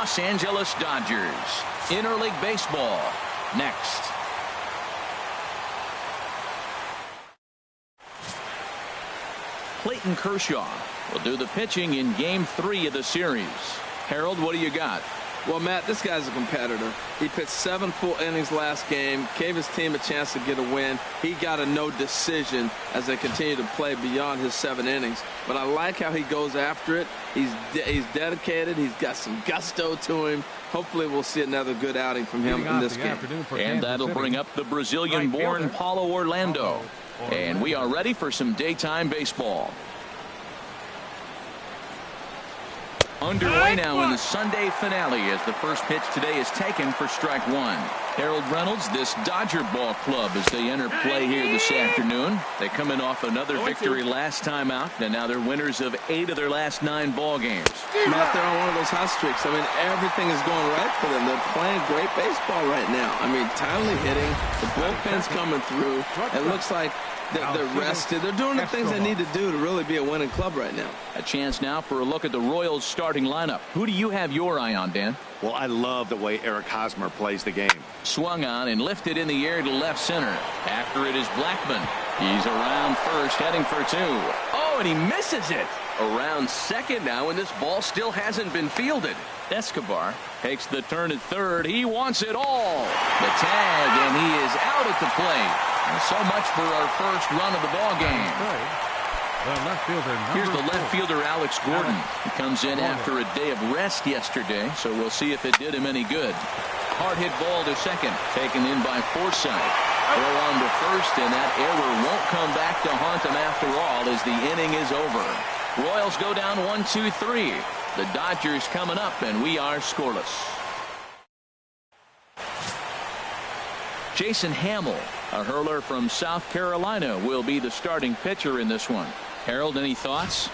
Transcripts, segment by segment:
Los Angeles Dodgers. Interleague Baseball next. Clayton Kershaw will do the pitching in Game 3 of the series. Harold, what do you got? Well, Matt, this guy's a competitor. He pitched 7 full innings last game, gave his team a chance to get a win. He got a no decision as they continue to play beyond his 7 innings. But I like how he goes after it. He's dedicated. He's got some gusto to him. Hopefully we'll see another good outing from him in this game. And that'll bring up the Brazilian-born Paulo Orlando. And we are ready for some daytime baseball. Underway now in the Sunday finale as the first pitch today is taken for strike 1. Harold Reynolds, this Dodger ball club as they enter play here this afternoon. They come in off another victory last time out, and now they're winners of 8 of their last 9 ball games. Matt, they're on one of those hot streaks. I mean, everything is going right for them. They're playing great baseball right now. I mean, timely hitting, the bullpen's coming through. It looks like they're rested. They're doing the things they need to do to really be a winning club right now. A chance now for a look at the Royals starting lineup. Who do you have your eye on, Dan? Well, I love the way Eric Hosmer plays the game. Swung on and lifted in the air to left center. After it is Blackman. He's around first, heading for 2. Oh, and he misses it. Around second now, and this ball still hasn't been fielded. Escobar takes the turn at third. He wants it all. The tag, and he is out at the plate. And so much for our first run of the ball game. Here's the left fielder, Alex Gordon. He comes in after a day of rest yesterday, so we'll see if it did him any good. Hard hit ball to second, taken in by Forsythe. Throw on to first, and that error won't come back to haunt him after all as the inning is over. Royals go down 1-2-3. The Dodgers coming up, and we are scoreless. Jason Hamill, a hurler from South Carolina, will be the starting pitcher in this one. Harold, any thoughts?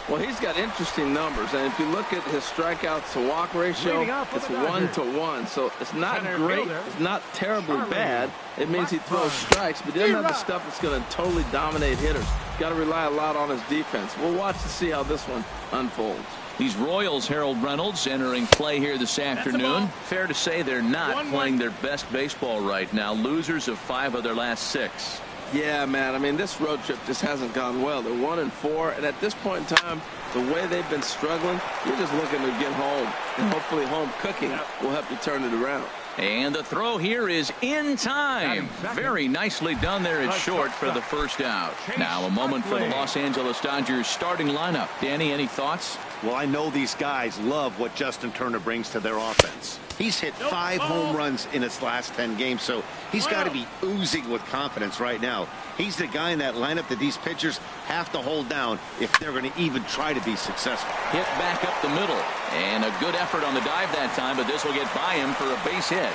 Well, he's got interesting numbers, and if you look at his strikeouts to walk ratio, it's 1-to-1, so it's not great. It's not terribly bad. It means he throws strikes, but he doesn't have the stuff that's going to totally dominate hitters. Got to rely a lot on his defense. We'll watch to see how this one unfolds. These Royals, Harold Reynolds, entering play here this afternoon. Fair to say they're not playing their best baseball right now. Losers of 5 of their last 6. Yeah, man. I mean, this road trip just hasn't gone well. They're 1-4, and at this point in time, the way they've been struggling, you're just looking to get home, and hopefully home cooking will help you turn it around. And the throw here is in time. Very nicely done there at short for the first out. Now a moment for the Los Angeles Dodgers starting lineup. Danny, any thoughts? Well, I know these guys love what Justin Turner brings to their offense. He's hit 5 home runs in his last 10 games, so he's got to be oozing with confidence right now. He's the guy in that lineup that these pitchers have to hold down if they're going to even try to be successful. Hit back up the middle, and a good effort on the dive that time, but this will get by him for a base hit.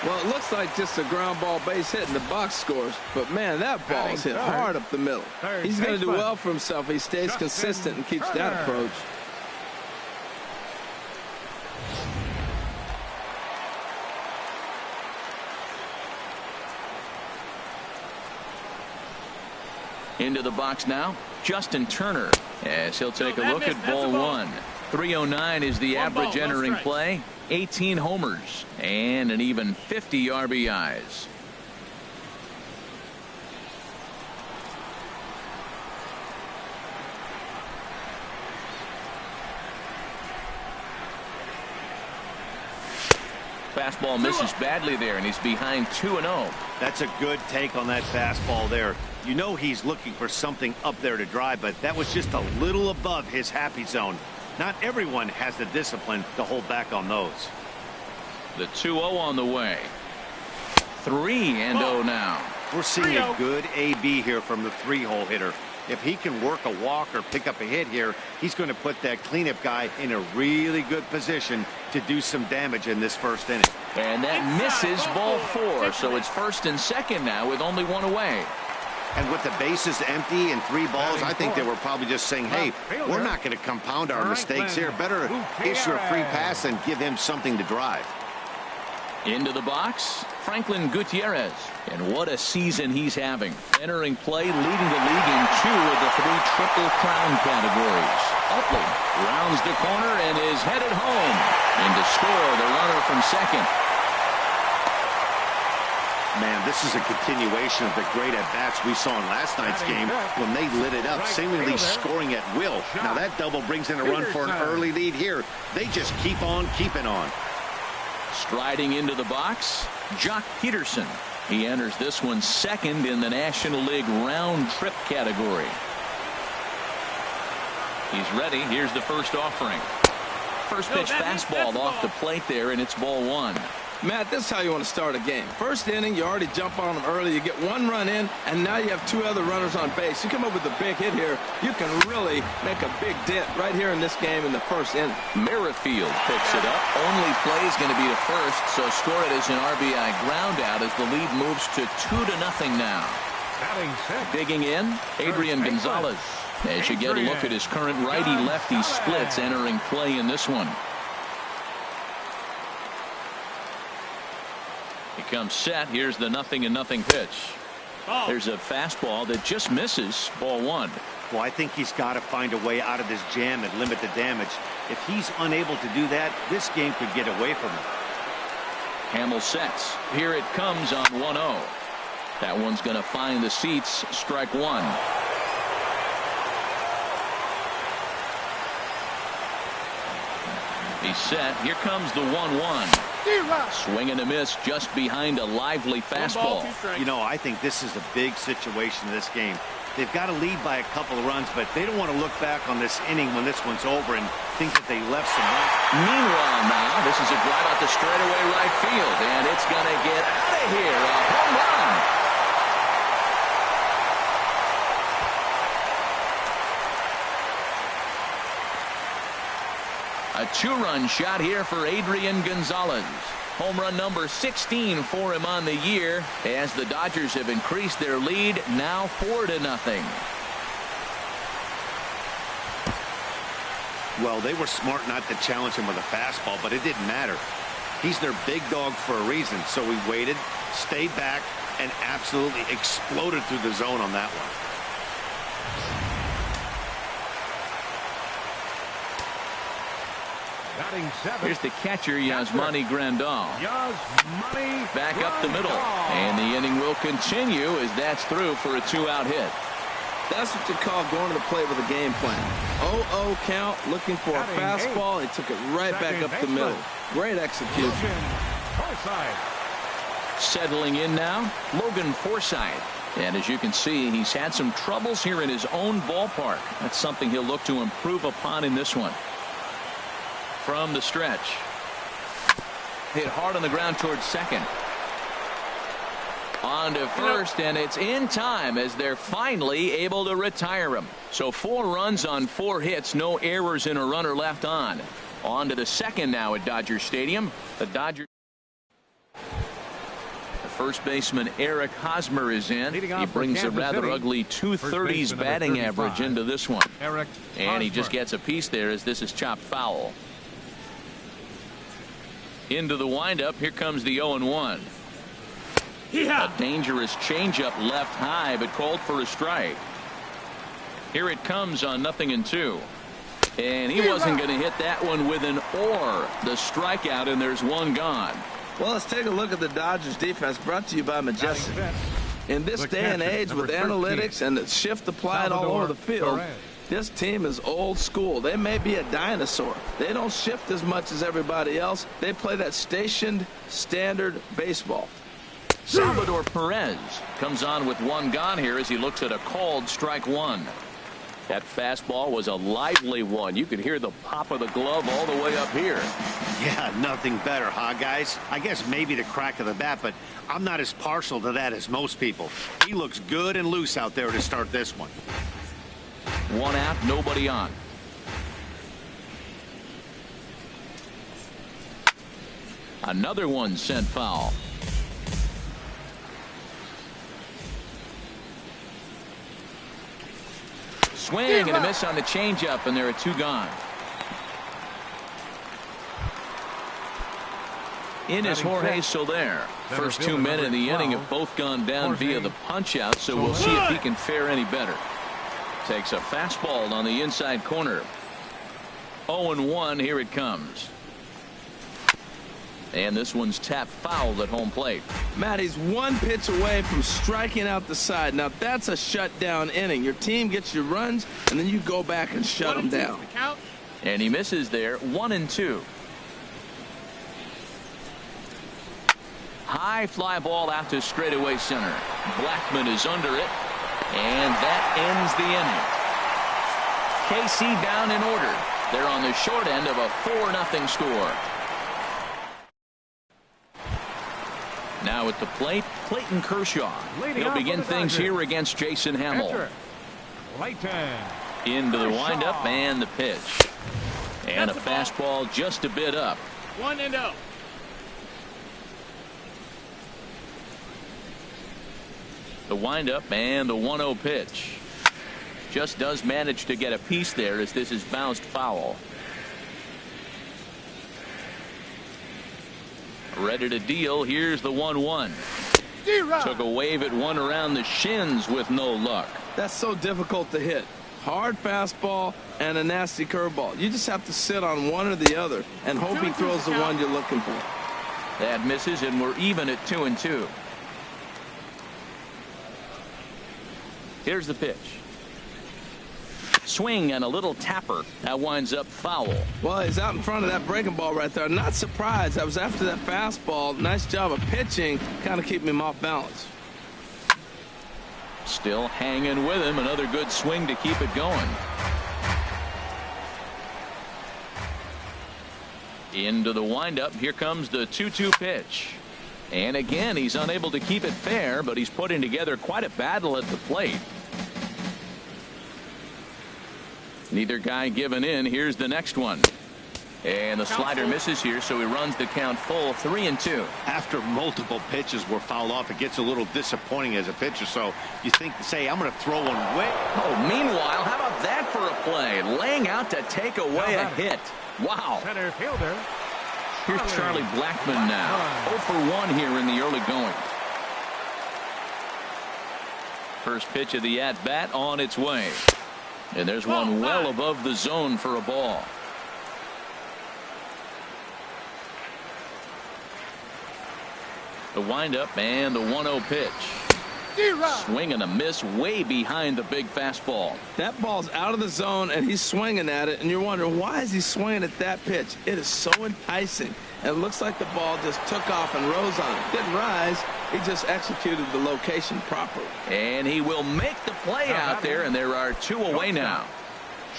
Well, it looks like just a ground ball base hit in the box scores, but man, that ball is hit hard up the middle. He's going to do well for himself. He stays consistent and keeps that approach. Into the box now, Justin Turner, as he'll take a look at ball 1. 309 is the average entering play. 18 homers and an even 50 RBIs. Fastball misses badly there, and he's behind 2-0. That's a good take on that fastball there. You know he's looking for something up there to drive, but that was just a little above his happy zone. Not everyone has the discipline to hold back on those. The 2-0 on the way. 3-0 now. We're seeing a good AB here from the 3-hole hitter. If he can work a walk or pick up a hit here, he's going to put that cleanup guy in a really good position to do some damage in this first inning. And that misses ball 4, so it's first and second now with only 1 away. And with the bases empty and 3 balls, I think they were probably just saying, hey, we're not going to compound our mistakes here. Better issue a free pass and give him something to drive. Into the box, Franklin Gutierrez. And what a season he's having. Entering play, leading the league in 2 of the 3 Triple Crown categories. Utley rounds the corner and is headed home. score the runner from second. Man, this is a continuation of the great at-bats we saw in last night's game when they lit it up, seemingly scoring at will. Now that double brings in a run for an early lead here. They just keep on keeping on. Striding into the box, Jock Peterson. He enters this one second in the National League round trip category. He's ready. Here's the first offering. First pitch fastball off the plate there, and it's ball one. Matt, this is how you want to start a game. First inning, you already jump on them early. You get one run in, and now you have two other runners on base. You come up with a big hit here, you can really make a big dent right here in this game in the first inning. Merrifield picks it up. Only play is going to be to first, so score it as an RBI ground out as the lead moves to 2-0 now. Digging in, Adrian Gonzalez. As you get a look at his current righty-lefty splits entering play in this one. He comes set. Here's the 0-0 pitch. There's a fastball that just misses. Ball one. Well, I think he's got to find a way out of this jam and limit the damage. If he's unable to do that, this game could get away from him. Hamill sets. Here it comes on 1-0. That one's going to find the seats. Strike one. He's set. Here comes the 1-1. Swing and a miss just behind a lively fastball. You know, I think this is a big situation in this game. They've got to lead by a couple of runs, but they don't want to look back on this inning when this one's over and think that they left some runs. Meanwhile now, this is a drive out the straightaway right field, and it's going to get out of here. A home run. A two-run shot here for Adrian Gonzalez. Home run number 16 for him on the year as the Dodgers have increased their lead now 4-0. Well, they were smart not to challenge him with a fastball, but it didn't matter. He's their big dog for a reason, so he waited, stayed back, and absolutely exploded through the zone on that one. Here's the catcher, Yasmani Grandal. Back up the middle. And the inning will continue as that's through for a two-out hit. That's what you call going to the plate with a game plan. 0-0 count, looking for a fastball. He took it right back up the middle. Great execution. Settling in now, Logan Forsythe. And as you can see, he's had some troubles here in his own ballpark. That's something he'll look to improve upon in this one. From the stretch. Hit hard on the ground towards second. On to first, and it's in time as they're finally able to retire him. So 4 runs on 4 hits, no errors and a runner left on. On to the second now at Dodger Stadium. The Dodgers. The first baseman Eric Hosmer is in. He brings a rather ugly 230s batting average into this one. And he just gets a piece there as this is chopped foul. Into the windup. Here comes the 0-1. A dangerous changeup left high, but called for a strike. Here it comes on 0-2. And he wasn't going to hit that one with an or. The strikeout, and there's one gone. Well, let's take a look at the Dodgers defense, brought to you by Majestic. In this day and age with analytics and the shift applied all over the field, this team is old school. They may be a dinosaur. They don't shift as much as everybody else. They play that stationed standard baseball. Salvador Perez comes on with one gone here as he looks at a called strike one. That fastball was a lively one. You could hear the pop of the glove all the way up here. Yeah, nothing better, huh, guys? I guess maybe the crack of the bat, but I'm not as partial to that as most people. He looks good and loose out there to start this one. One out, nobody on. Another one sent foul. Swing and a miss on the changeup, and there are 2 gone. In is Jorge Soler. First 2 men in the inning have both gone down via the punch-out, so we'll see if he can fare any better. Takes a fastball on the inside corner. 0-1. Here it comes. And this one's tapped foul at home plate. Matt, he's one pitch away from striking out the side. Now, that's a shutdown inning. Your team gets your runs, and then you go back and shut them down. And he misses there, 1-2. High fly ball out to straightaway center. Blackman is under it, and that ends the inning. KC down in order. They're on the short end of a 4-0 score. Now at the plate, Clayton Kershaw. He'll begin things here against Jason Hamill. Into the windup and the pitch. And a fastball just a bit up. 1-0. The windup and the 1-0 pitch. Just does manage to get a piece there as this is bounced foul. Ready to deal. Here's the 1-1. Took a wave at one around the shins with no luck. That's so difficult to hit. Hard fastball and a nasty curveball. You just have to sit on one or the other and hope he throws the one you're looking for. That misses, and we're even at 2-2. Here's the pitch. Swing and a little tapper. That winds up foul. Well, he's out in front of that breaking ball right there. Not surprised. That was after that fastball. Nice job of pitching, kind of keeping him off balance. Still hanging with him. Another good swing to keep it going. Into the windup. Here comes the 2-2 pitch. And again, he's unable to keep it fair, but he's putting together quite a battle at the plate. Neither guy giving in. Here's the next one. And the slider misses here, so he runs the count full, 3-2. After multiple pitches were fouled off, it gets a little disappointing as a pitcher. So you think, say, I'm going to throw one away. Oh, meanwhile, how about that for a play? Laying out to take away a hit. Wow. Center fielder. Here's Charlie Blackman now. 0 for 1 here in the early going. First pitch of the at-bat on its way. And there's one well above the zone for a ball. The windup and the 1-0 pitch. Swing and a miss way behind the big fastball. That ball's out of the zone, and he's swinging at it, and you're wondering, why is he swinging at that pitch? It is so enticing. And it looks like the ball just took off and rose on it. Didn't rise. He just executed the location properly. And he will make the play out there, and there are 2 away now.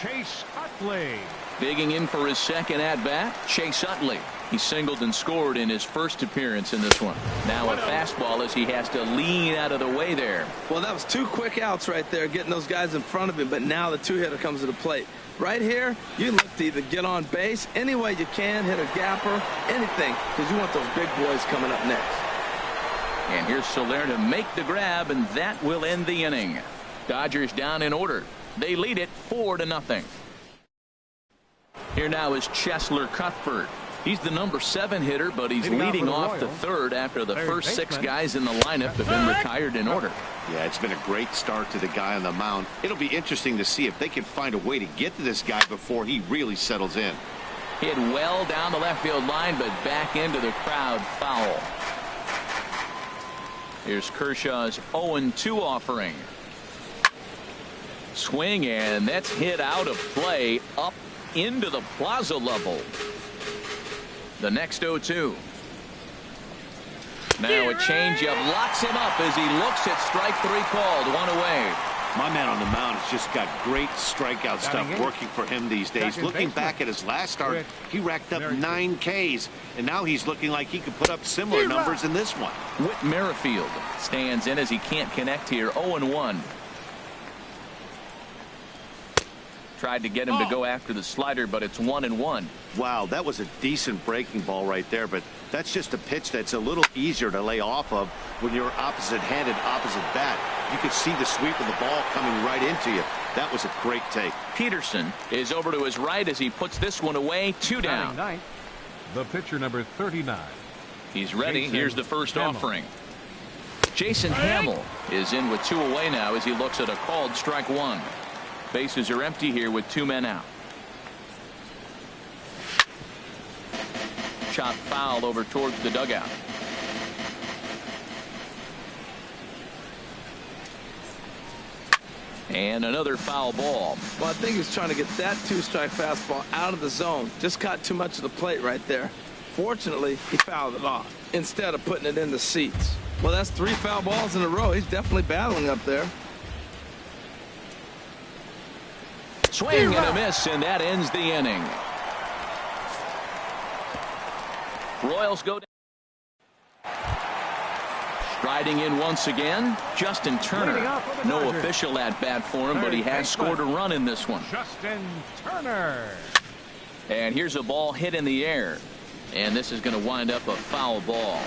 Chase Utley. Digging in for his second at-bat, Chase Utley. He singled and scored in his first appearance in this one. Now a fastball as he has to lean out of the way there. Well, that was 2 quick outs right there, getting those guys in front of him, but now the 2-hitter comes to the plate. Right here, you look to either get on base any way you can, hit a gapper, anything, because you want those big boys coming up next. And here's Soler to make the grab, and that will end the inning. Dodgers down in order. They lead it 4-0. Here now is Cheslor Cuthbert. He's the number 7 hitter, but he's leading off the third after the first 6 guys in the lineup have been retired in order. Yeah, it's been a great start to the guy on the mound. It'll be interesting to see if they can find a way to get to this guy before he really settles in. Hit well down the left field line, but back into the crowd, foul. Here's Kershaw's 0-2 offering. Swing, and that's hit out of play up into the plaza level. The next 0-2. Now a changeup locks him up as he looks at strike 3 called. 1 away. My man on the mound has just got great strikeout stuff working for him these days. Looking back at his last start, he racked up 9 Ks, and now he's looking like he could put up similar numbers in this one. Whit Merrifield stands in as he can't connect here. 0-1. Tried to get him to go after the slider, but it's 1-1. Wow, that was a decent breaking ball right there, but that's just a pitch that's a little easier to lay off of when you're opposite-handed, opposite bat. You could see the sweep of the ball coming right into you. That was a great take. Peterson is over to his right as he puts this one away. 2 down. The pitcher number 39. He's ready. Here's the first offering. Jason Hamill is in with 2 away now as he looks at a called strike 1. Bases are empty here with 2 men out. chop foul over towards the dugout. And another foul ball. Well, I think he's trying to get that 2-strike fastball out of the zone. Just caught too much of the plate right there. Fortunately, he fouled it off instead of putting it in the seats. Well, that's 3 foul balls in a row. He's definitely battling up there. Swing and a miss, and that ends the inning. Royals go down. Striding in once again, Justin Turner. No official at bat for him, but he has scored a run in this one. Justin Turner. And here's a ball hit in the air. And this is going to wind up a foul ball.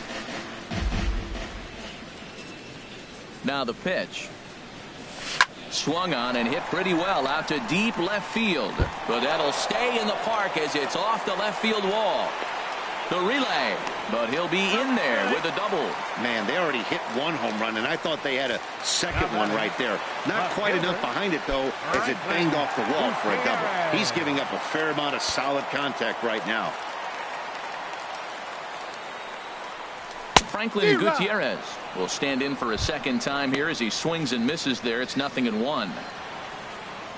Now the pitch. Swung on and hit pretty well out to deep left field. But that'll stay in the park as it's off the left field wall. The relay, but he'll be in there with a double. Man, they already hit 1 home run, and I thought they had a second one right there. Not quite enough behind it, though, as it banged off the wall for a double. He's giving up a fair amount of solid contact right now. Franklin Gutierrez will stand in for a second time here as he swings and misses there. It's 0-1.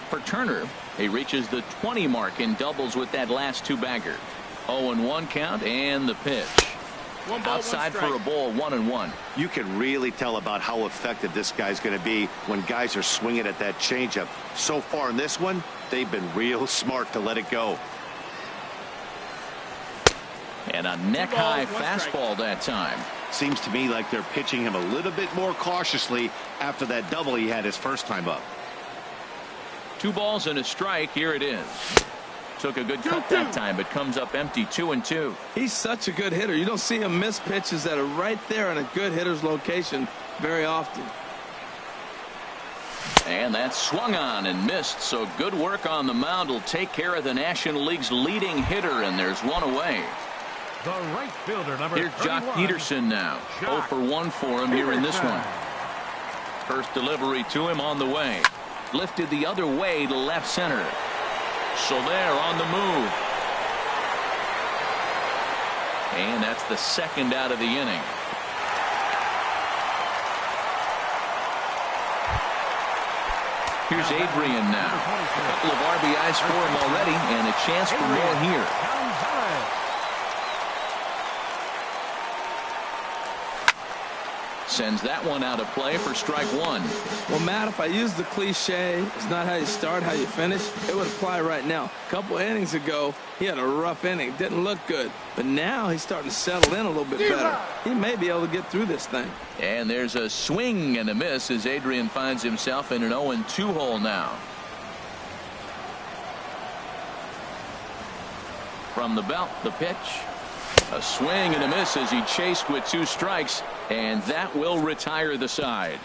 For Turner, he reaches the 20 mark in doubles with that last 2-bagger. 0-1 count and the pitch. Outside for a ball, 1-1. You can really tell about how effective this guy's going to be when guys are swinging at that changeup. So far in this one, they've been real smart to let it go. And a neck-high fastball that time. Seems to me like they're pitching him a little bit more cautiously after that double he had his first time up. 2 balls and a strike. Here it is. Took a good cut that time, but comes up empty. 2-2. He's such a good hitter. You don't see him miss pitches that are right there in a good hitter's location very often. And that's swung on and missed. So good work on the mound will take care of the National League's leading hitter, and there's 1 away. The right fielder, number Here's Jock 31. Peterson now. 0 for 1 for him here in this one. First delivery to him on the way. Lifted the other way to left center. So there on the move. And that's the second out of the inning. Here's Adrian now. A couple of RBIs for him already, and a chance for more here. Sends that one out of play for strike 1. Well, Matt, if I use the cliche, it's not how you start, how you finish, it would apply right now. A couple innings ago, he had a rough inning. Didn't look good. But now he's starting to settle in a little bit better. He may be able to get through this thing. And there's a swing and a miss as Adrian finds himself in an 0-2 hole now. From the belt, the pitch. A swing and a miss as he chased with 2 strikes, and that will retire the side.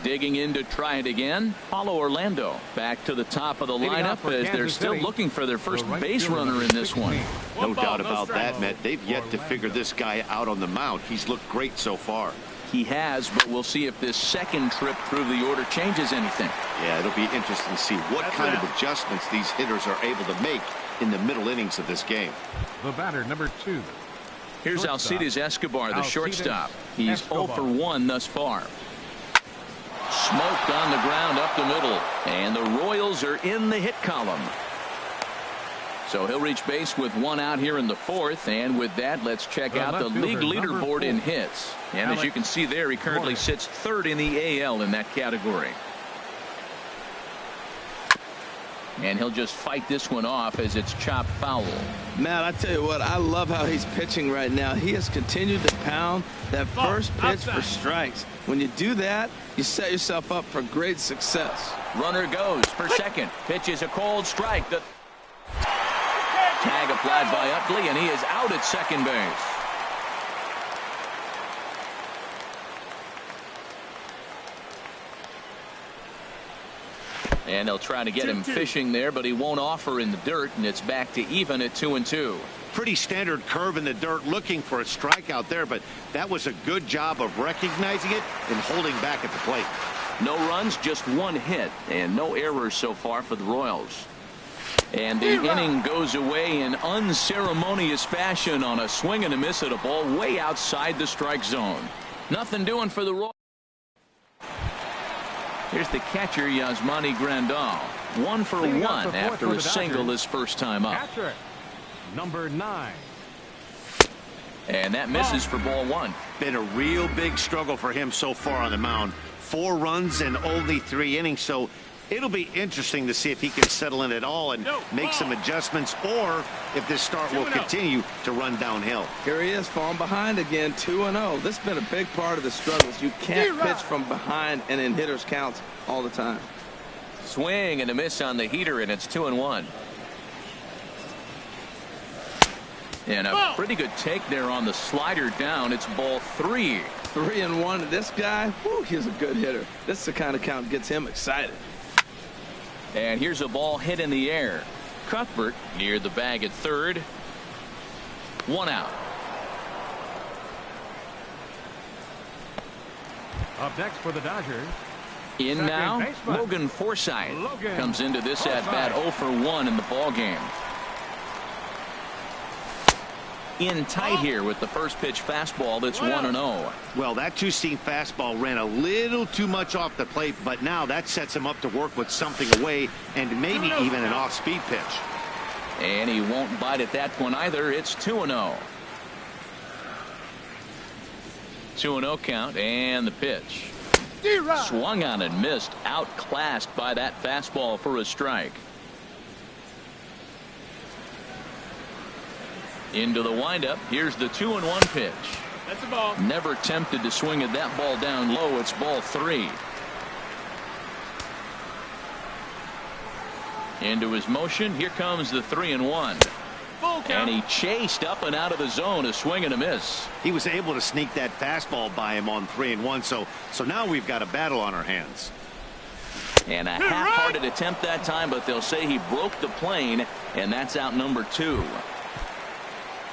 Digging in to try it again, Paulo Orlando back to the top of the lineup as they're still looking for their first base runner in this one. No doubt about that, Matt. They've yet to figure this guy out on the mound. He's looked great so far. He has, but we'll see if this second trip through the order changes anything. Yeah, it'll be interesting to see what kind of adjustments these hitters are able to make in the middle innings of this game. The batter, number 2. Here's Alcides Escobar, the shortstop. He's 0 for 1 thus far. Smoked on the ground up the middle, and the Royals are in the hit column. So he'll reach base with 1 out here in the 4th, and with that, let's check out the league leaderboard in hits. And as you can see there, he currently sits 3rd in the AL in that category. And he'll just fight this one off as it's chopped foul. Matt, I tell you what, I love how he's pitching right now. He has continued to pound that first pitch for strikes. When you do that, you set yourself up for great success. Runner goes for second. Pitch is a cold strike. The tag applied by Utley, and he is out at second base. And they'll try to get him fishing there, but he won't offer in the dirt, and it's back to even at 2-2. Pretty standard curve in the dirt, looking for a strikeout there, but that was a good job of recognizing it and holding back at the plate. No runs, just 1 hit, and no errors so far for the Royals. And the inning goes away in unceremonious fashion on a swing and a miss at a ball way outside the strike zone. Nothing doing for the Royals. Here's the catcher, Yasmani Grandal. 1 for 1 after a single his first time up. Catcher, number 9. And that misses for ball 1. Been a real big struggle for him so far on the mound. 4 runs in only 3 innings, so it'll be interesting to see if he can settle in at all and make some adjustments, or if this start will continue to run downhill. Here he is, falling behind again, 2-0. This has been a big part of the struggles. You can't pitch from behind and in hitters counts all the time. Swing and a miss on the heater, and it's 2-1. And a pretty good take there on the slider down. It's ball 3. 3-1. This guy, whew, he's a good hitter. This is the kind of count that gets him excited. And here's a ball hit in the air. Cuthbert near the bag at third. 1 out. Up next for the Dodgers. In now, Logan Forsythe comes into this at bat 0 for 1 in the ball game. In tight here with the first pitch fastball that's 1-0. Well, that two-seam fastball ran a little too much off the plate, but now that sets him up to work with something away and maybe even an off-speed pitch. And he won't bite at that one either. It's 2-0. 2-0 count, and the pitch. Swung on and missed, outclassed by that fastball for a strike. Into the windup. Here's the 2-1 pitch. That's a ball. Never tempted to swing at that ball down low. It's ball 3. Into his motion. Here comes the 3-1. And he chased up and out of the zone. A swing and a miss. He was able to sneak that fastball by him on 3-1. So now we've got a battle on our hands. And a half-hearted attempt that time, but they'll say he broke the plane, and that's out number 2.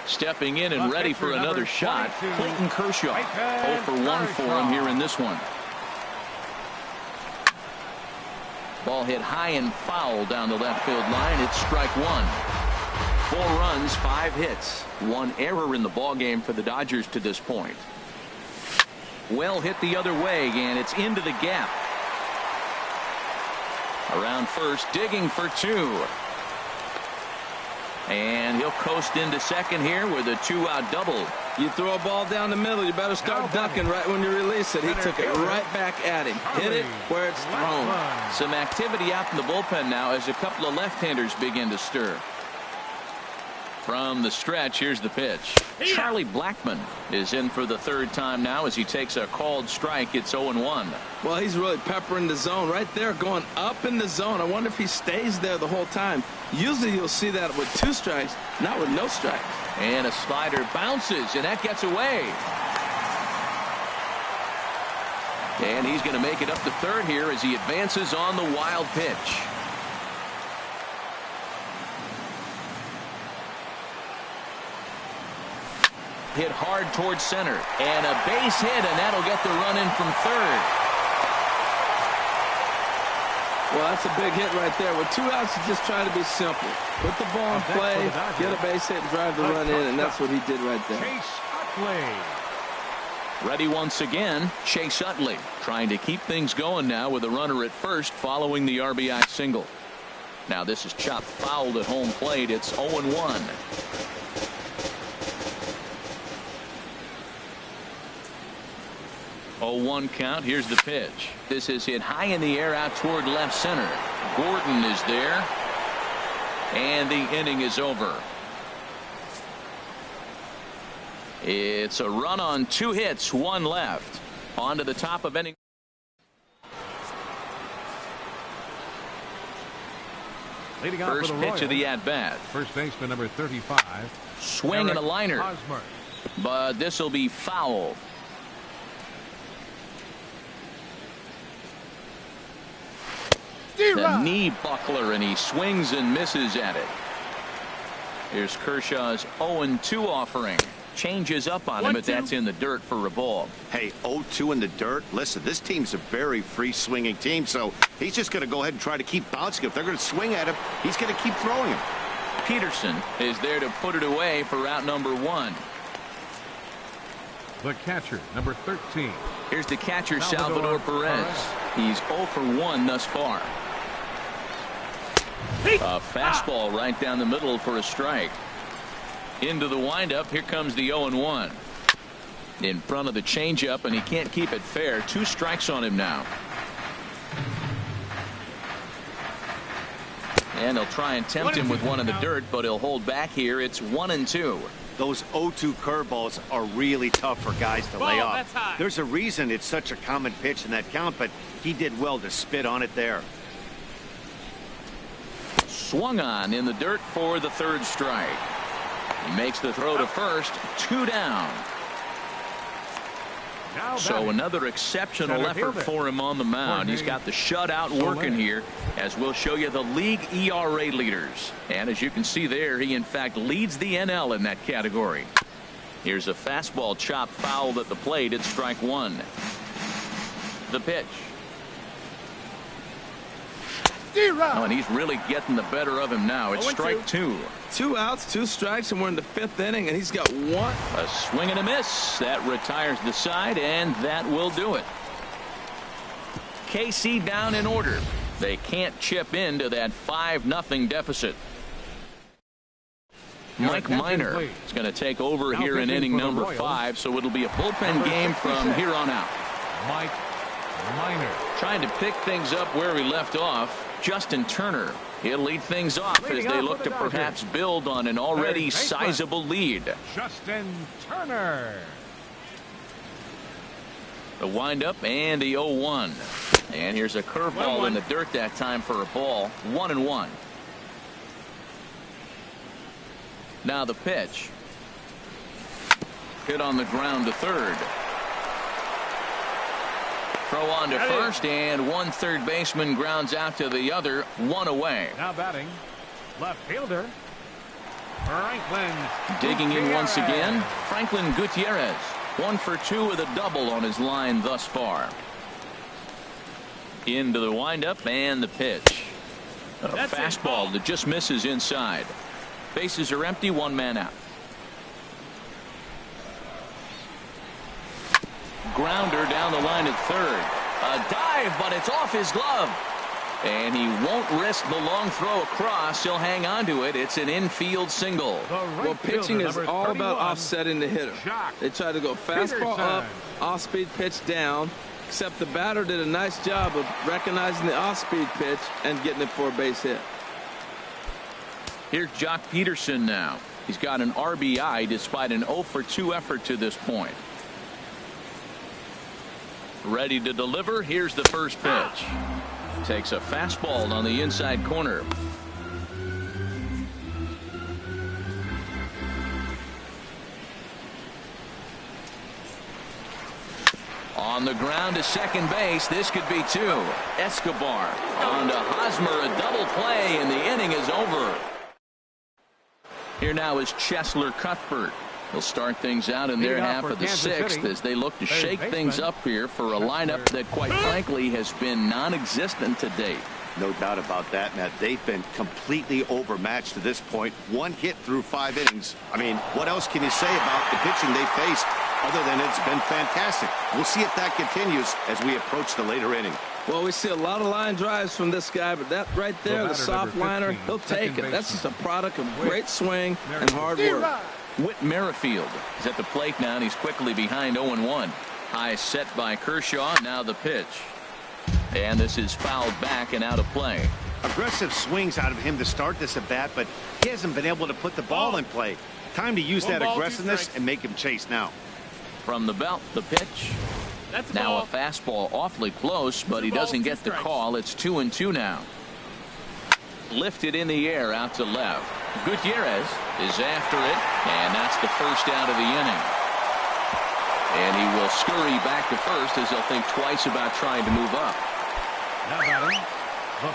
Stepping in and ready for another shot, Clayton Kershaw. 0 for 1 for him here in this one. Ball hit high and foul down the left field line. It's strike 1. 4 runs, 5 hits, 1 error in the ball game for the Dodgers to this point. Well hit the other way, and it's into the gap. Around first, digging for 2. And he'll coast into second here with a 2-out double. You throw a ball down the middle, you better start ducking right when you release it. He took it right back at him. Hit it where it's thrown. Some activity out in the bullpen now as a couple of left-handers begin to stir. From the stretch, here's the pitch. Charlie Blackmon is in for the 3rd time now as he takes a called strike. It's 0-1. Well, he's really peppering the zone right there, going up in the zone. I wonder if he stays there the whole time. Usually you'll see that with 2 strikes, not with no strikes. And a slider bounces, and that gets away. And he's going to make it up to third here as he advances on the wild pitch. Hit hard towards center, and a base hit, and that'll get the run in from third. Well, that's a big hit right there. With 2 outs, you just try to be simple. Put the ball in play, get a base hit, and drive the run in, and that's what he did right there. Chase Utley. Ready once again, Chase Utley trying to keep things going now with a runner at first following the RBI single. Now this is chopped fouled at home plate. It's 0-1. 0-1 count. Here's the pitch. This is hit high in the air out toward left center. Gordon is there. And the inning is over. It's a run on 2 hits, 1 left. On to the top of inning. First pitch of the at-bat. First baseman number 35. Swing and a liner. Hosmer. But this will be foul. The knee buckler, and he swings and misses at it. Here's Kershaw's 0-2 offering. Changes up on him, but that's in the dirt for a ball. Hey, 0-2 in the dirt. Listen, this team's a very free-swinging team, so he's just going to go ahead and try to keep bouncing. If they're going to swing at him, he's going to keep throwing him. Peterson is there to put it away for out number 1. The catcher, number 13. Here's the catcher, Salvador Perez. He's 0 for 1 thus far. A fastball right down the middle for a strike. Into the windup. Here comes the 0-1. In front of the changeup, and he can't keep it fair. 2 strikes on him now. And they'll try and tempt him with one in the dirt, but he'll hold back here. It's 1-2. Those 0-2 curveballs are really tough for guys to lay off. There's a reason it's such a common pitch in that count, but he did well to spit on it there. Swung on in the dirt for the 3rd strike. He makes the throw to first. 2 down. So another exceptional effort for him on the mound. He's got the shutout working here, as we'll show you the league ERA leaders. And as you can see there, he in fact leads the NL in that category. Here's a fastball chopped foul at the plate. It's strike 1. The pitch. Oh, and he's really getting the better of him now. It's strike 2. 2 outs, 2 strikes, and we're in the 5th inning, and he's got 1. A swing and a miss. That retires the side, and that will do it. KC down in order. They can't chip into that 5-0 deficit. Mike Minor is going to take over here in inning number 5, so it'll be a bullpen game from here on out. Mike Minor. Trying to pick things up where he left off. Justin Turner. He'll lead things off as they look to perhaps build on an already sizable lead. Justin Turner. The windup and the 0-1. And here's a curveball in the dirt that time for a ball. 1-1. Now the pitch. Hit on the ground to third. Throw on to first, and one third baseman grounds out to the other. 1 away. Now batting, left fielder Franklin. Digging in once again, Franklin Gutierrez. 1 for 2 with a double on his line thus far. Into the windup and the pitch. A fastball that just misses inside. Bases are empty, 1 man out. Grounder down the line at third. A dive, but it's off his glove. And he won't risk the long throw across. He'll hang on to it. It's an infield single. Well, pitching is all about offsetting the hitter. They try to go fastball up, off-speed pitch down, except the batter did a nice job of recognizing the off-speed pitch and getting it for a base hit. Here's Jock Peterson now. He's got an RBI despite an 0 for 2 effort to this point. Ready to deliver. Here's the first pitch. Takes a fastball on the inside corner. On the ground to second base. This could be 2. Escobar on to Hosmer. A double play, and the inning is over. Here now is Cheslor Cuthbert. They'll start things out in their half of the 6th as they look to shake things up here for a lineup that, quite frankly, has been non-existent to date. No doubt about that, Matt. They've been completely overmatched to this point. 1 hit through 5 innings. I mean, what else can you say about the pitching they faced other than it's been fantastic? We'll see if that continues as we approach the later inning. Well, we see a lot of line drives from this guy, but that right there, the soft liner, he'll take it. That's just a product of great swing and hard work. Whit Merrifield is at the plate now, and he's quickly behind 0-1. High set by Kershaw. Now the pitch. And this is fouled back and out of play. Aggressive swings out of him to start this at bat, but he hasn't been able to put the ball in play. Time to use that aggressiveness and make him chase now. From the belt, the pitch. Now a fastball awfully close, but he doesn't get the call. It's 2-2 now. Lifted in the air out to left. Gutierrez is after it, and that's the first out of the inning. And he will scurry back to first as he'll think twice about trying to move up.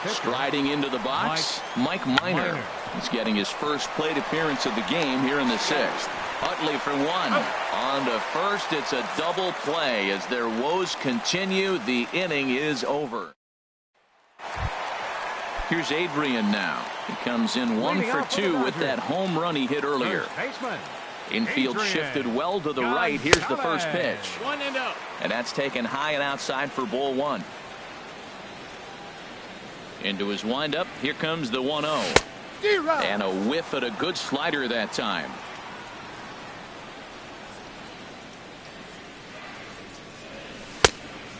Striding into the box, Mike Minor. He's getting his first plate appearance of the game here in the 6th. Utley for one. On to first, it's a double play. As their woes continue, the inning is over. Here's Adrian now. He comes in 1 for 2 with that home run he hit earlier. Infield shifted well to the right. Here's the first pitch. 1-0. And that's taken high and outside for ball one. Into his windup. Here comes the 1-0. And a whiff at a good slider that time.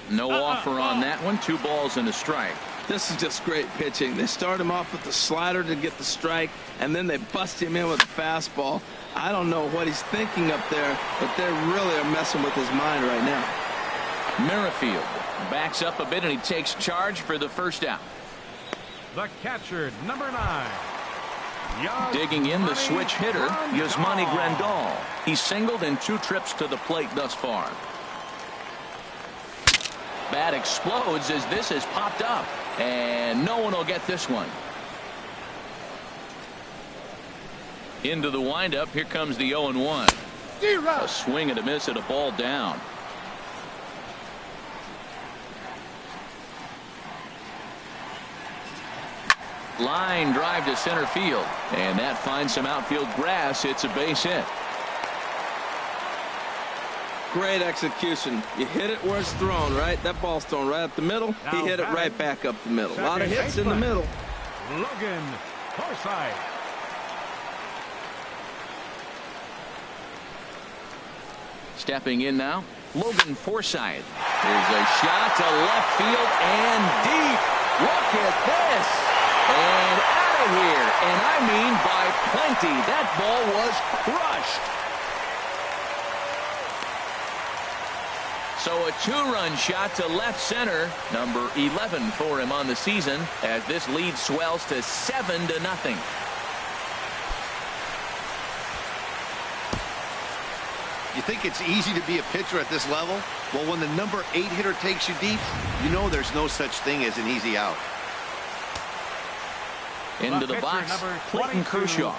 No offer on that one. 2 balls and a strike. This is just great pitching. They start him off with the slider to get the strike, and then they bust him in with the fastball. I don't know what he's thinking up there, but they really are messing with his mind right now. Merrifield backs up a bit, and he takes charge for the first out. The catcher, number 9. Digging in, the switch hitter, Yasmani Grandal. He's singled in 2 trips to the plate thus far. Bat explodes as this has popped up, and no one will get this one. Into the windup. Here comes the 0-1. A swing and a miss at a ball down. Line drive to center field, and that finds some outfield grass. It's a base hit. Great execution. You hit it where it's thrown, right? That ball's thrown right up the middle. He hit it right back up the middle. A lot of hits in the middle. Logan Forsythe. Stepping in now, Logan Forsythe. There's a shot to left field and deep. Look at this. And out of here. And I mean by plenty. That ball was crushed. So a 2-run shot to left center, number 11 for him on the season, as this lead swells to 7-0. You think it's easy to be a pitcher at this level? Well, when the number 8 hitter takes you deep, you know there's no such thing as an easy out. Into the box, Clayton Kershaw.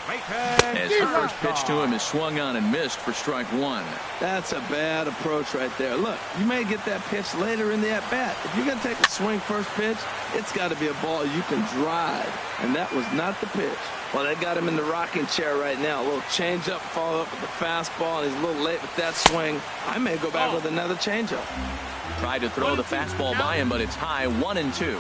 As the first pitch to him is swung on and missed for strike 1. That's a bad approach right there. Look, you may get that pitch later in the at-bat. If you're going to take a swing first pitch, it's got to be a ball you can drive. And that was not the pitch. Well, they got him in the rocking chair right now. A little changeup, followed up with the fastball, and he's a little late with that swing. I may go back with another changeup. Tried to throw the fastball by him, but it's high, 1-2.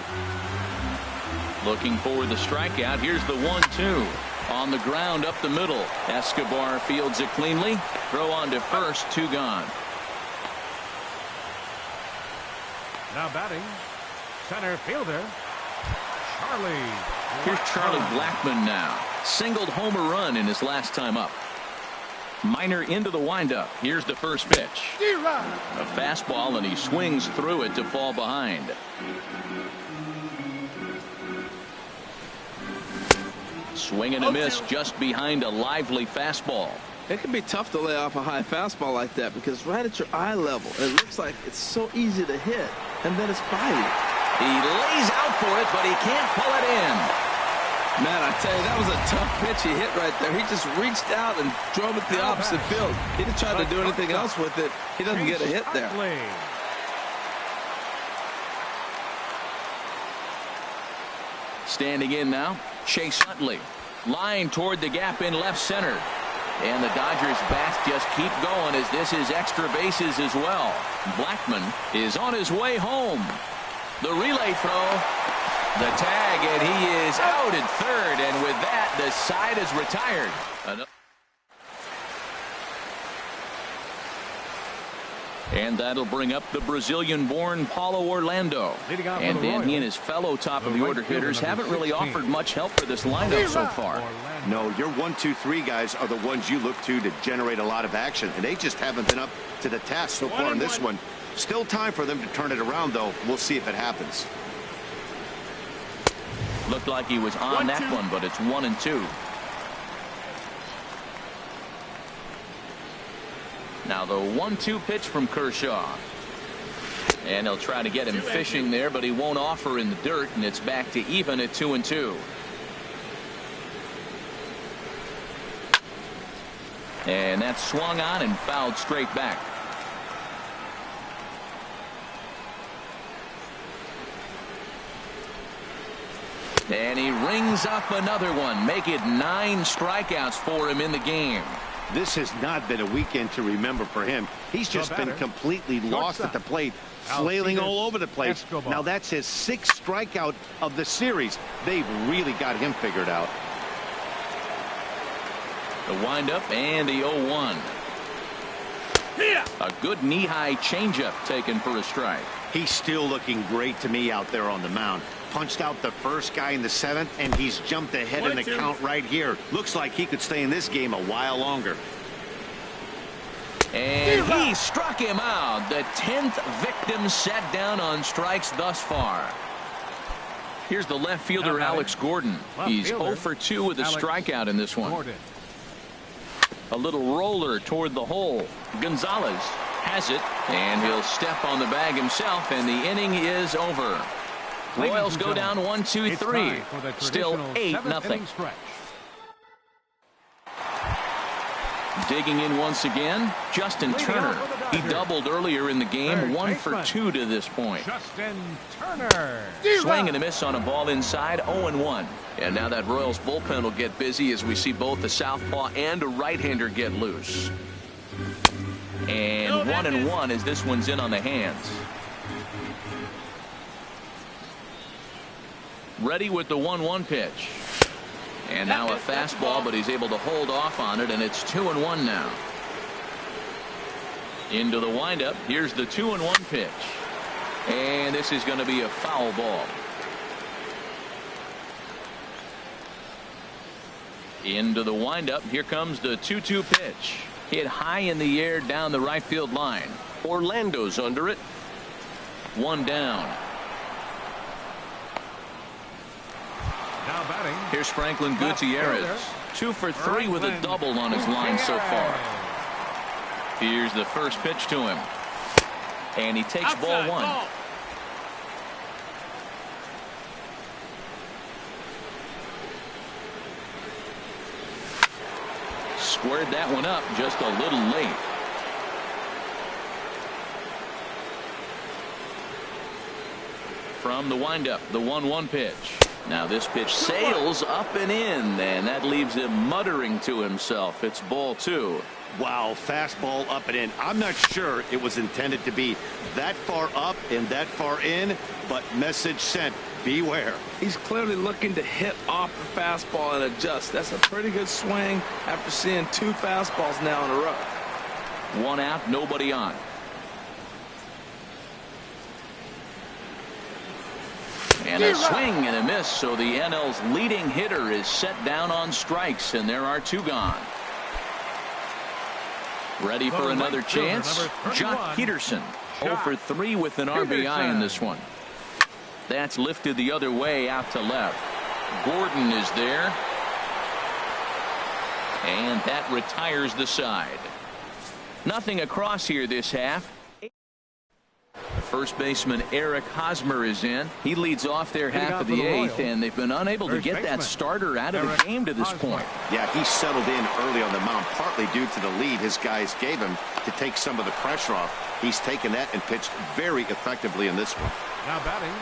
Looking for the strikeout. Here's the 1-2. On the ground up the middle. Escobar fields it cleanly. Throw on to first, 2 gone. Now batting, center fielder, Charlie. Here's Charlie Blackmon now. Singled homer run in his last time up. Minor into the windup. Here's the first pitch. A fastball, and he swings through it to fall behind. Swing and a miss just behind a lively fastball. It can be tough to lay off a high fastball like that because right at your eye level, it looks like it's so easy to hit, and then it's by you. He lays out for it, but he can't pull it in. Man, I tell you, that was a tough pitch he hit right there. He just reached out and drove it the opposite field. He didn't try to do anything else with it. He doesn't get a hit there. Standing in now, Chase Utley. Line toward the gap in left center. And the Dodgers bats just keep going as this is extra bases as well. Blackmon is on his way home. The relay throw. The tag, and he is out at third. And with that, the side is retired. And that'll bring up the Brazilian-born Paulo Orlando. And then he and his fellow top-of-the-order hitters haven't really offered much help for this lineup so far. No, your 1, 2, 3 guys are the ones you look to generate a lot of action, and they just haven't been up to the task so far in this one. Still time for them to turn it around, though. We'll see if it happens. Looked like he was on that one, but it's 1-2. Now the 1-2 pitch from Kershaw. And he'll try to get him fishing there, but he won't offer in the dirt, and it's back to even at 2-2. And that's swung on and fouled straight back. And he rings up another one. Make it 9 strikeouts for him in the game. This has not been a weekend to remember for him. He's just been completely lost at the plate, flailing all over the place. Now that's his 6th strikeout of the series. They've really got him figured out. The windup and the 0-1. A good knee-high changeup taken for a strike. He's still looking great to me out there on the mound. Punched out the first guy in the 7th, and he's jumped ahead in the count right here. Looks like he could stay in this game a while longer. And he struck him out. The 10th victim set down on strikes thus far. Here's the left fielder, Alex Gordon. He's 0 for 2 with a strikeout in this one. A little roller toward the hole. Gonzalez has it, and he'll step on the bag himself, and the inning is over. Royals go down 1-2-3. Still 8-0. Digging in once again, Justin Turner. He doubled earlier in the game, 1 for 2 to this point. Justin Turner. Swing and a miss on a ball inside, 0-1. And now that Royals bullpen will get busy as we see both the southpaw and a right-hander get loose. And 1-1 as this one's in on the hands. Ready with the 1-1 pitch. And now a fastball, but he's able to hold off on it, and it's 2-1 now. Into the windup. Here's the 2-1 pitch. And this is going to be a foul ball. Into the windup. Here comes the 2-2 pitch. Hit high in the air down the right field line. Orlando's under it. 1 down. Now batting. Here's Franklin Gutierrez. 2 for 3 with a double on his line so far. Here's the first pitch to him. And he takes ball 1. Squared that one up just a little late. From the windup, the 1-1 pitch. Now this pitch sails up and in, and that leaves him muttering to himself. It's ball 2. Wow, fastball up and in. I'm not sure it was intended to be that far up and that far in, but message sent. Beware. He's clearly looking to hit off the fastball and adjust. That's a pretty good swing after seeing 2 fastballs now in a row. 1 out, nobody on. And a swing and a miss, so the NL's leading hitter is set down on strikes, and there are 2 gone. Ready for another chance? Jock Peterson, 0 for 3 with an RBI in this one. That's lifted the other way out to left. Gordon is there. And that retires the side. Nothing across here this half. First baseman Eric Hosmer is in. He leads off their half of the 8th, and they've been unable to get that starter out of the game to this point. Yeah, he settled in early on the mound, partly due to the lead his guys gave him to take some of the pressure off. He's taken that and pitched very effectively in this one. Now batting.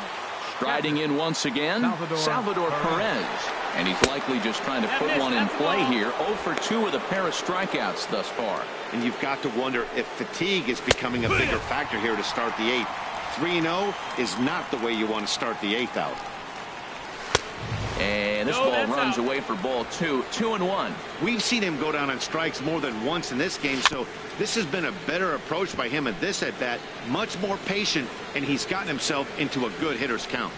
Striding in once again, Salvador Perez. And he's likely just trying to put one in play here. 0 for 2 with a pair of strikeouts thus far. And you've got to wonder if fatigue is becoming a bigger factor here to start the 8th. 3-0 is not the way you want to start the 8th out. And this ball runs away for ball 2. 2-1. We've seen him go down on strikes more than once in this game, so this has been a better approach by him at this at-bat. Much more patient, and he's gotten himself into a good hitter's count.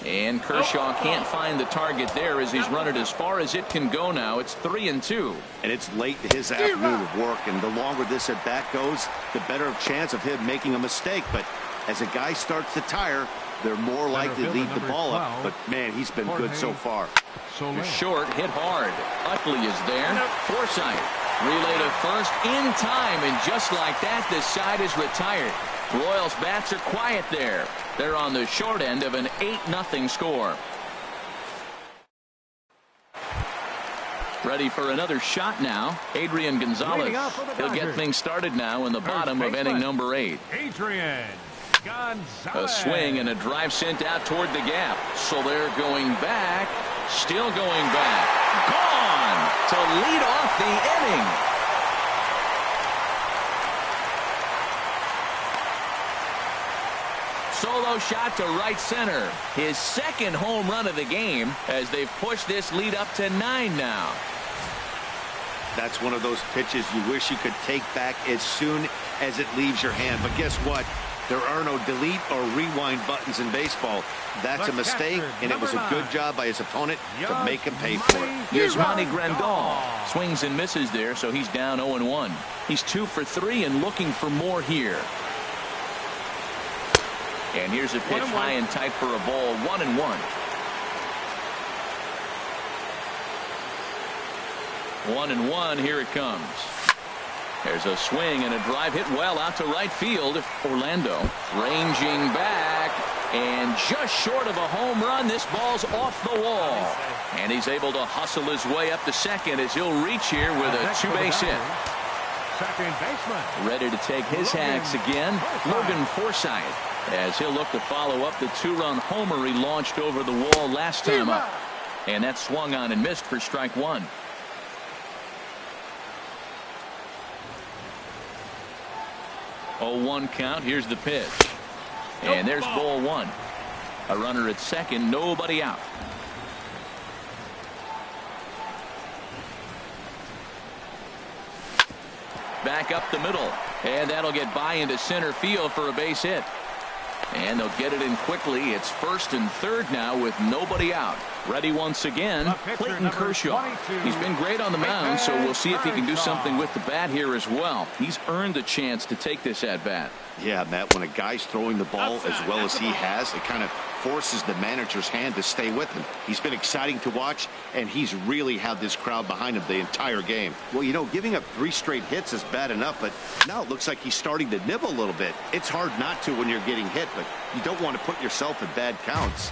And Kershaw can't find the target there as he's run it as far as it can go now. It's 3-2. And it's late in his afternoon of work, and the longer this at-bat goes, the better chance of him making a mistake. But as a guy starts to tire, they're more likely to lead the ball up. But, man, he's been good so far. Short, hit hard. Utley is there. Forsythe. Relay to first in time, and just like that, the side is retired. Royals bats are quiet there. They're on the short end of an 8-0 score. Ready for another shot now. Adrian Gonzalez. He'll get things started now in the bottom of inning number 8. Adrian Gonzalez. A swing and a drive sent out toward the gap. So they're going back. Still going back. Gone to lead off the inning. Solo shot to right center. His second home run of the game as they've pushed this lead up to 9 now. That's one of those pitches you wish you could take back as soon as it leaves your hand. But guess what? There are no delete or rewind buttons in baseball. That's a mistake, and it was a good job by his opponent to make him pay for it. Here's Monty Grandal. Swings and misses there, so he's down 0-1. He's 2 for 3 and looking for more here. And here's a pitch high and tight for a ball. 1-1. 1-1. Here it comes. There's a swing and a drive hit well out to right field. Orlando ranging back and just short of a home run. This ball's off the wall. And he's able to hustle his way up to second as he'll reach here with a 2-base hit. Second baseman. Ready to take his hacks again. Logan Forsythe, as he'll look to follow up the 2-run homer he launched over the wall last time up. And that swung on and missed for strike 1. 0-1 count. Here's the pitch. And there's ball 1. A runner at second, nobody out. Back up the middle. And that'll get by into center field for a base hit. And they'll get it in quickly. It's first and third now with nobody out. Ready once again, Clayton Kershaw. He's been great on the mound, so we'll see if he can do something with the bat here as well. He's earned a chance to take this at bat. Yeah, Matt, when a guy's throwing the ball as well as he has, it kind of forces the manager's hand to stay with him. He's been exciting to watch, and he's really had this crowd behind him the entire game. Well, you know, giving up 3 straight hits is bad enough, but now it looks like he's starting to nibble a little bit. It's hard not to when you're getting hit, but you don't want to put yourself in bad counts.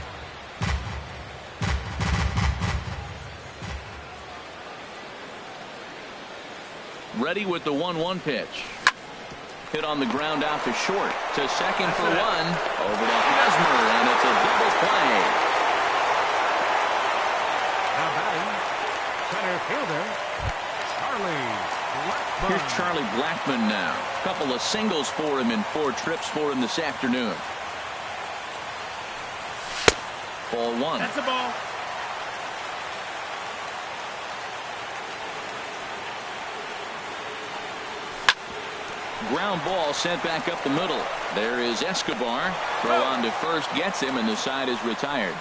Ready with the 1-1 pitch. Hit on the ground out to short. To second for 1. Over to Hosmer, and it's a double play. Now batting, center fielder, Charlie Blackmon. Here's Charlie Blackmon now. A couple of singles for him and 4 trips for him this afternoon. Ball 1. That's a ball. Ground ball sent back up the middle. There is Escobar. Throw on to first gets him, and the side is retired.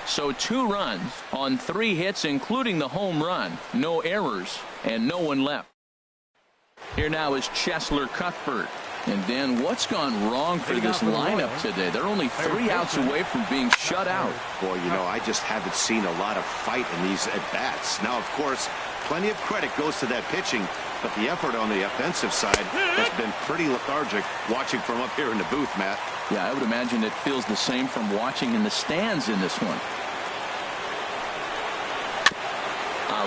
So 2 runs on 3 hits, including the home run. No errors and no one left. Here now is Cheslor Cuthbert. And Dan, what's gone wrong for this lineup today? They're only 3 outs away from being shut out. Boy, you know, I just haven't seen a lot of fight in these at-bats. Now, of course, plenty of credit goes to that pitching, but the effort on the offensive side has been pretty lethargic watching from up here in the booth, Matt. Yeah, I would imagine it feels the same from watching in the stands in this one.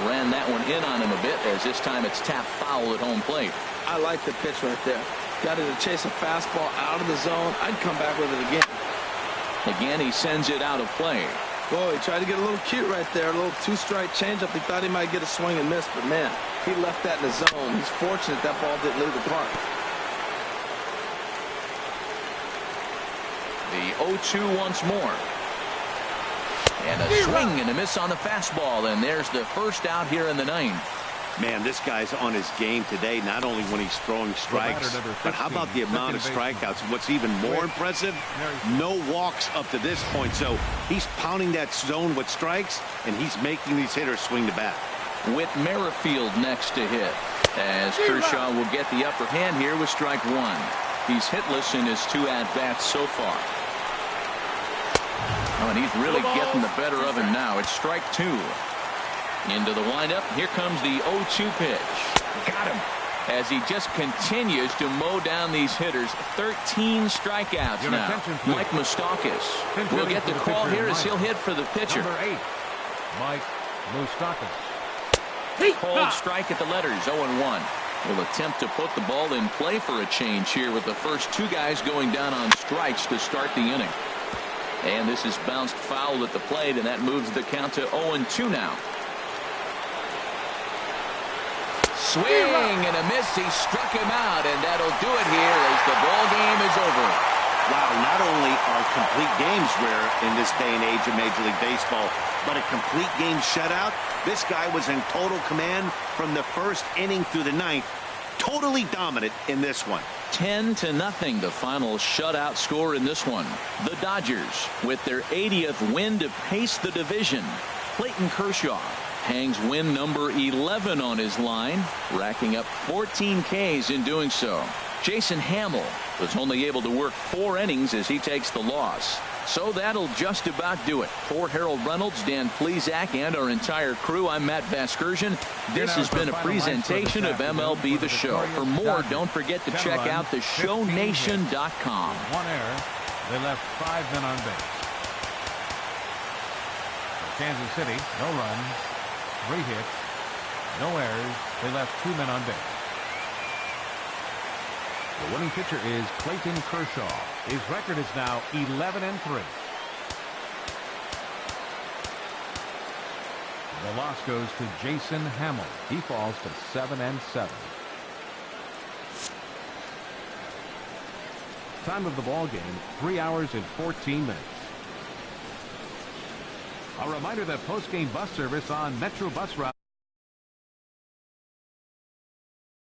Ran that one in on him a bit, as this time it's tapped foul at home plate. I like the pitch right there. Got it to chase a fastball out of the zone. I'd come back with it again. Again, he sends it out of play. Boy, he tried to get a little cute right there. A little 2-strike changeup. He thought he might get a swing and miss, but man, he left that in the zone. He's fortunate that ball didn't leave the park. The 0-2 once more. And a swing and a miss on the fastball, and there's the first out here in the 9th. Man, this guy's on his game today, not only when he's throwing strikes, but how about the amount of strikeouts? What's even more impressive, no walks up to this point. So he's pounding that zone with strikes, and he's making these hitters swing the bat. Whit Merrifield next to hit, as Kershaw will get the upper hand here with strike 1. He's hitless in his 2 at-bats so far. Oh, and he's really getting the better of him now. It's strike 2. Into the windup. Here comes the 0-2 pitch. Got him. As he just continues to mow down these hitters. 13 strikeouts now. Mike Moustakas will get the call here as he'll hit for the pitcher. Number 8, Mike Moustakas. Cold strike at the letters, 0-1. Will attempt to put the ball in play for a change here with the first two guys going down on strikes to start the inning. And this is bounced foul at the plate, and that moves the count to 0-2 now. Swing and a miss. He struck him out, and that'll do it here as the ball game is over. Wow, not only are complete games rare in this day and age of Major League Baseball, but a complete game shutout. This guy was in total command from the first inning through the ninth. Totally dominant in this one. 10-0, the final shutout score in this one. The Dodgers, with their 80th win to pace the division. Clayton Kershaw hangs win number 11 on his line, racking up 14 Ks in doing so. Jason Hamill was only able to work 4 innings as he takes the loss. So that'll just about do it. For Harold Reynolds, Dan Plesac, and our entire crew, I'm Matt Vasgersian. This has been a presentation of MLB The Show. For more, don't forget to check out theshownation.com. 1 error. They left 5 men on base. For Kansas City, no runs, 3 hits, no errors. They left 2 men on base. The winning pitcher is Clayton Kershaw. His record is now 11-3. The loss goes to Jason Hamill. He falls to 7-7. Time of the ball game, 3 hours and 14 minutes. A reminder that post-game bus service on Metro Bus Route